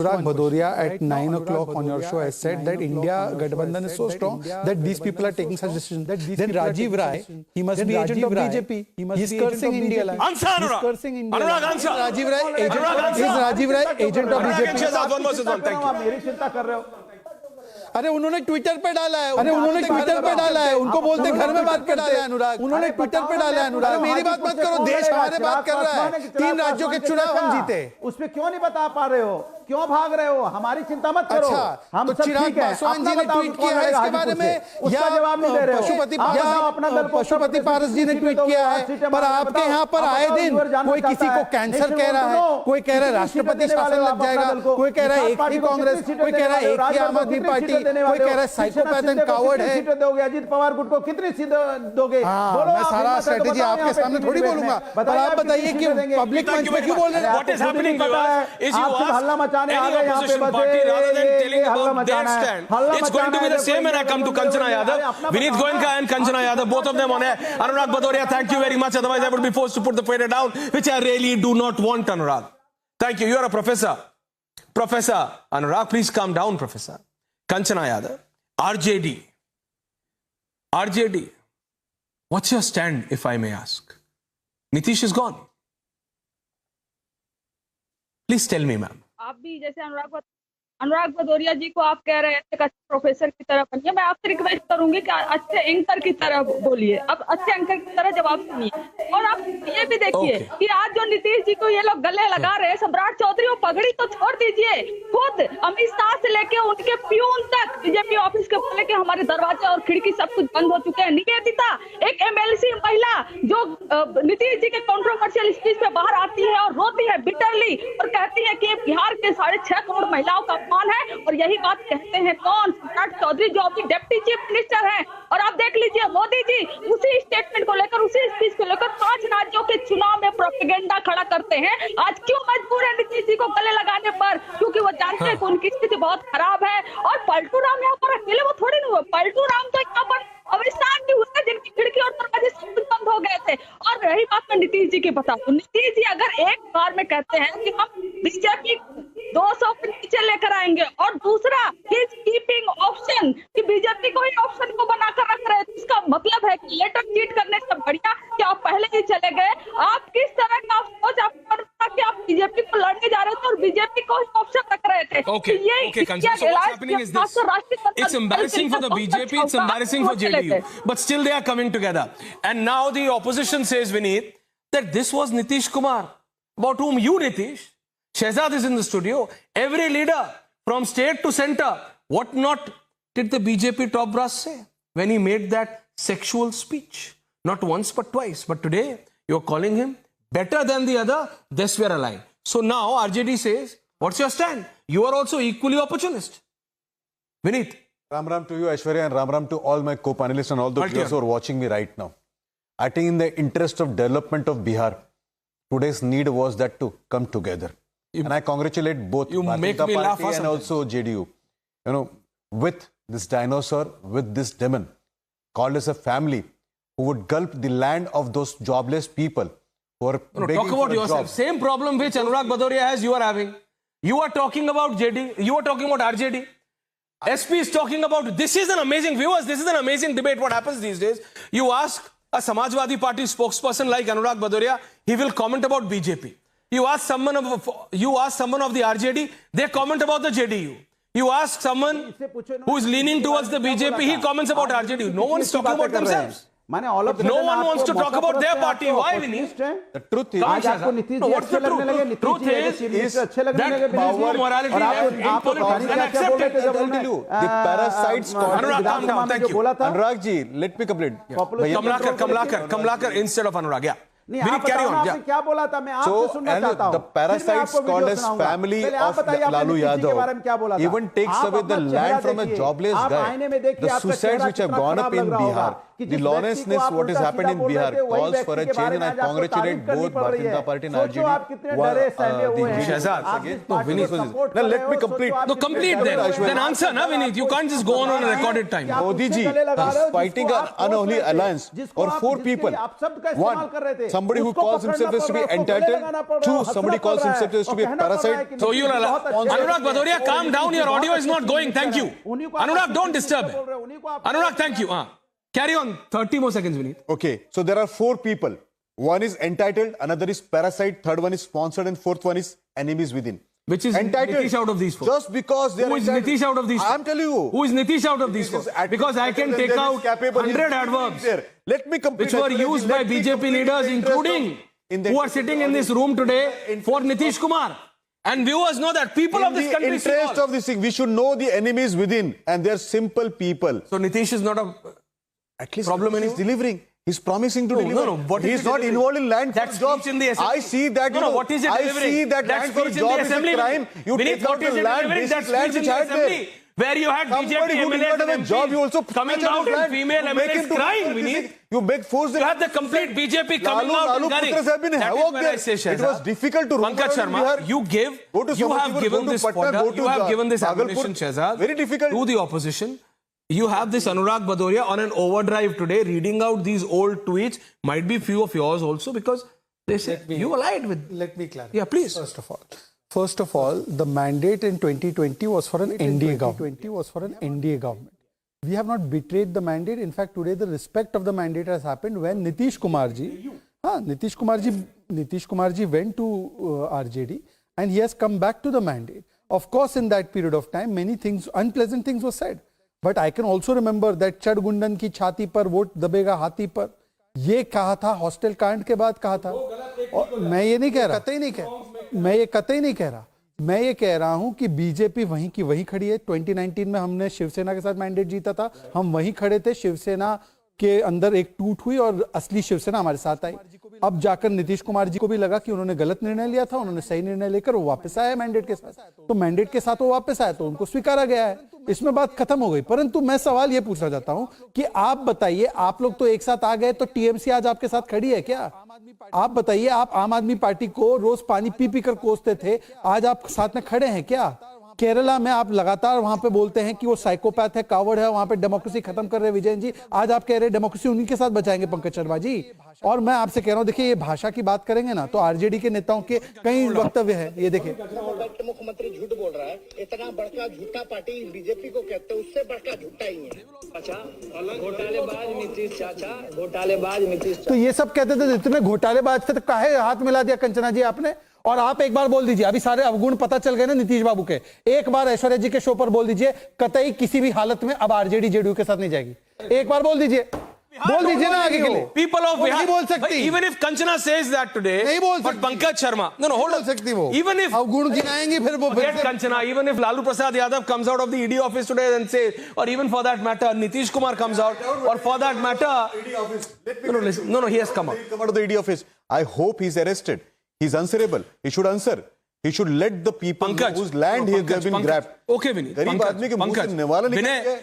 Anurag Bhadoria at 9 o'clock on your show has said that India Gadbandhan is so strong that these people are taking such decisions. Then Rajiv Rai, he must be agent of BJP. He's cursing India. Answer, Anurag. Anurag, answer. Rajiv Rai, is Rajiv Rai agent of BJP? अरे उन्होंने Twitter पे डाला है, उनको बोलते घर में बात पे डाला है अनुराग, उन्होंने ट्विटर पे डाला है अनुराग। मेरी बात मत करो, देश हमारे बात कर रहा है। 3 राज्यों के चुनाव हम जीते, उस पे क्यों नहीं बता पा रहे हो, क्यों भाग रहे हो? हमारी चिंता मत करो। अच्छा, हम तो सब चिराग ठीक है। पासवान जी ने ट्वीट किया है इसके बारे में, उसका जवाब नहीं दे रहे हो। पशुपति पारस जी ने ट्वीट किया है, पर आपके यहाँ पर आए दिन कोई किसी को कैंसर कह रहा है, कोई कह रहा है राष्ट्रपति शासन लग जाएगा, कोई कह रहा है एक ही कांग्रेस, कोई कह रहा है एक ही आम आदमी पार्टी, कोई कह रहा है साइकोपैथ एंड कावर्ड है। सीटें दोगे अजीत पवार गुट को, कितनी सीटें दोगे? मैं सारा स्ट्रेटेजी आपके सामने थोड़ी बोलूंगा, पर आप बताइए कि पब्लिक मंच में क्यों बोल रहे हैं? What is happening is you ask हल्ला मचाने आ गए यहाँ पे, opposition party rather than telling about their stand. It's going to be the same when I come to Kanchana Yadav. Vineet Goenka and Kanchana Yadav, both of them on air. Anurag Bhadoria, thank you very much. Otherwise, I would be forced to put the fader down, which I really do not want, Anurag. Thank you. You are a professor. Professor Anurag, please calm down, Professor. Kanchana Yadav, RJD. What's your stand, if I may ask? Nitish is gone. Please tell me, ma'am. आप भी जैसे अनुराग भदौरिया जी को आप कह रहे हैं एक अच्छे प्रोफेसर की तरह बनिए, मैं आपसे रिक्वेस्ट करूंगी कि अच्छे एंकर की तरह बोलिए, अब अच्छे एंकर की तरह जवाब सुनिए। और आप ये भी देखिए कि आज जो नीतीश जी को ये लोग गले लगा रहे हैं, सम्राट चौधरी वो पगड़ी तो छोड़ दीजिए, खुद अमित शाह से लेके उनके प्यून तक बीजेपी ऑफिस के बोले कि हमारे दरवाजे और खिड़की सब कुछ बंद हो चुके हैं। निवेदिता एक एमएलसी महिला जो नीतीश जी के कंट्रोवर्शियल स्पीच पे बाहर आती है और रोती है बिटरली और कहती है कि बिहार के 6.5 करोड़ महिलाओं का है, और यही बात कहते हैं कौन? सम्राट चौधरी जो अभी डिप्टी चीफ मिनिस्टर हैं। और आप देख लीजिए मोदी जी उसी स्टेटमेंट को लेकर, उसी स्पीच को लेकर 5 राज्यों के चुनाव में प्रोपेगेंडा खड़ा करते हैं। आज क्यों मजबूर है नीतीश जी को गले लगाने पर? क्योंकि वो जानते हैं कि उनकी स्थिति बहुत खराब है। और पलटू राम यहाँ पर अकेले वो थोड़ी नहीं हुए, पलटू राम तो यहाँ पर अविश्वास भी हुए जिनकी खिड़की और दरवाजे सब कुछ बंद हो गए थे। और रही बात मैं नीतीश जी की बता दूं, नीतीश जी अगर एक बार में कहते हैं कि हम बीजेपी 200 के नीचे लेकर आएंगे, और दूसरा कीपिंग ऑप्शन कि बीजेपी को ही ऑप्शन को बनाकर रख रहे हैं, इसका मतलब है कि लेटर चीट करने से बढ़िया कि आप पहले ही चले गए। आप किस तरह का सोच आपका कि आप बीजेपी को लड़ने जा रहे थे और बीजेपी को ही ऑप्शन रख रहे थे? Okay, Kanchan, so what's happening is this. It's embarrassing for the BJP, it's embarrassing for JDU, but still they are coming together. And now the opposition says, Vineet, that this was Nitish Kumar, about whom you, Nitish, Shehzad is in the studio, every leader from state to center, what not did the BJP top brass say when he made that sexual speech? Not once but twice, but today you're calling him better than the other. This we are aligned. So now RJD says, what's your stand? You are also equally opportunist. Vineet. Ram Ram to you, Aishwarya, and Ram Ram to all my co-panelists and all the viewers who are watching me right now. I think in the interest of development of Bihar, today's need was that to come together. And I congratulate both Bharatiya Party and also JDU. You know, with this dinosaur, with this demon, called as a family, who would gulp the land of those jobless people who are begging talk about for a yourself. job. Same problem which Anurag Bhadoria has, you are having. You are talking about JD, you are talking about RJD. SP is talking about, this is an amazing, viewers, this is an amazing debate. What happens these days, you ask a Samajwadi Party spokesperson like Anurag Bhadoria, he will comment about BJP. You ask someone of the RJD, they comment about the JDU. You ask someone who is leaning towards the BJP, he comments about RJD. No one is talking about themselves. No one wants to talk about their party. Why, Vineet? The truth is, what's the truth? Truth is that power, morality left in politics and accepted. the parasites Anurag, calm down. Thank you. Anurag ji, let me complete. Kamlakar instead of Anurag. Yeah. Vineet, carry on. क्या बोला था मैं आपसे सुनना चाहता हूं. The parasites called as family of Lalu Yadav even takes away the land from a jobless guy. The suicides which have gone up in Bihar, the lawlessness what has happened in Bihar calls for a change, and I congratulate both Bharatiya Janata Party and RJD. Shehzad, now let me complete. No, complete then answer, na Vineet. You can't just go on a recorded time. Modi ji is fighting an unholy alliance or 4 people. One, somebody who calls himself as to be entitled to somebody calls himself as to be a parasite. So you'll allow Anurag Bhadoria, calm down. Your audio is not going. Thank you. Anurag, don't disturb. Anurag, thank you. Carry on. 30 more seconds, Vineet. Okay, so there are 4 people. One is entitled, another is parasite, third one is sponsored, and fourth one is enemies within. Which is Nitish out of these 4? Just because they are Who is entitled- Nitish out of these 4? I'm telling you. Who is Nitish out of these 4? Because I can take out 100 adverbs Let me complete. which were used by BJP leaders, including who are sitting in this room today for Nitish Kumar. And viewers know that people of this country In see the interest all. of this thing, we should know the enemies within, and they are simple people. So Nitish is not a At least problem he's anymore? delivering. He's promising to deliver. No. What He's is he not delivering? involved in land That for jobs. speech in the assembly. I see that. No, what is it I delivering? see that land for speech in job the is a assembly. crime. You Vineet, take out what is the it land, delivering? basic That land speech in which the had there. assembly, where you had Somebody BJP who did not MLAs have a and job, you also MPs coming snatch out out his and land. female You make MLAs him to crying, this Vineet. thing. You make force You have the complete BJP coming Lalu out and gunning. Putras have been That is havoc when there. I say, It was Shehzad. difficult to roam Pankaj around Sharma, Bihar. you Go to have Samastipur, given go to this Patna, fodder, go to you have given this Bhagalpur. ammunition, Shehzad, Very difficult. to the opposition. You have this Anurag Bhadoria on an overdrive today, reading out these old tweets. Might be few of yours also, because they say you allied with. Let me clarify. Yeah, please. First of all, the mandate in 2020 was for an NDA government. We have not betrayed the mandate. In fact, today the respect of the mandate has happened when Nitish Kumar ji went to RJD and he has come back to the mandate. Of course, in that period of time, many things, unpleasant things were said. But I can also remember that Chad Gundan ki छाती पर vote दबेगा हाथी पर, ये कहा था hostel कांड के बाद कहा था. और मैं ये नहीं कह रहा, मैं ये कतई नहीं कह रहा. मैं ये कह रहा हूं कि बीजेपी वहीं की वहीं खड़ी है. 2019 में हमने शिवसेना के साथ मैंडेट जीता था, हम वहीं खड़े थे. शिवसेना के अंदर एक टूट हुई और असली शिवसेना हमारे साथ आई. अब जाकर नीतीश कुमार जी को भी लगा कि उन्होंने गलत निर्णय लिया था, उन्होंने सही निर्णय लेकर वो वापस आया मैंडेट के साथ. तो मैंडेट के साथ वो वापस आया तो उनको स्वीकारा गया है. इसमें बात खत्म हो गई. परंतु मैं सवाल ये पूछना चाहता हूं कि आप बताइए, आप लोग तो एक साथ आ गए, तो टीएमसी आज आपके साथ खड़ी है क्या? आप बताइए, आप आम आदमी पार्टी को रोज पानी पी पी कर कोसते थे, आज आप साथ में खड़े हैं क्या? केरला में आप लगातार वहां पे बोलते हैं कि वो साइकोपैथ है, कावड़ है, वहां पे डेमोक्रेसी खत्म कर रहे विजयन जी. आज आप कह रहे हैं डेमोक्रेसी उन्हीं के साथ बचाएंगे पंकज शर्मा जी. और मैं आपसे कह रहा हूं, देखिए ये भाषा की बात करेंगे ना तो आरजेडी के नेताओं के कई वक्तव्य है. ये देखिए, मुख्यमंत्री झूठ बोल रहा है. इतना बड़का झूठा पार्टी बीजेपी को कहते हैं, उससे बड़का झूठा ही है. घोटालेबाज नीतीश चाचा, घोटालेबाज नीतीश. तो ये सब कहते थे, इतने घोटालेबाज थे तो काहे हाथ मिला दिया कंचना जी आपने? और आप एक बार बोल दीजिए, अभी सारे अवगुण पता चल गए ना नीतीश बाबू के. एक बार ऐश्वर्या जी के शो पर बोल दीजिए, कतई किसी भी हालत में अब आरजेडी जेडीयू के साथ नहीं जाएगी. एक बार बोल दीजिए ना आगे के लिए. People of Bihar नहीं बोल सकती. Even if Kanchana says that today, नहीं बोल but सकती. Pankaj Sharma, no, hold on. बोल सकती वो. Even if अवगुण गिनाएंगे फिर वो forget Kanchana, even if Lalu Prasad Yadav comes out of the ED office today and says, or even for that matter, Nitish Kumar comes out, or for that matter, no, he has come out. Come out of the ED office. I hope he's arrested. He's answerable. He should answer. He should let the people know whose land they have been grabbed. Okay, Vinny. गरीब आदमी के मुंह से निवाला निकल गया.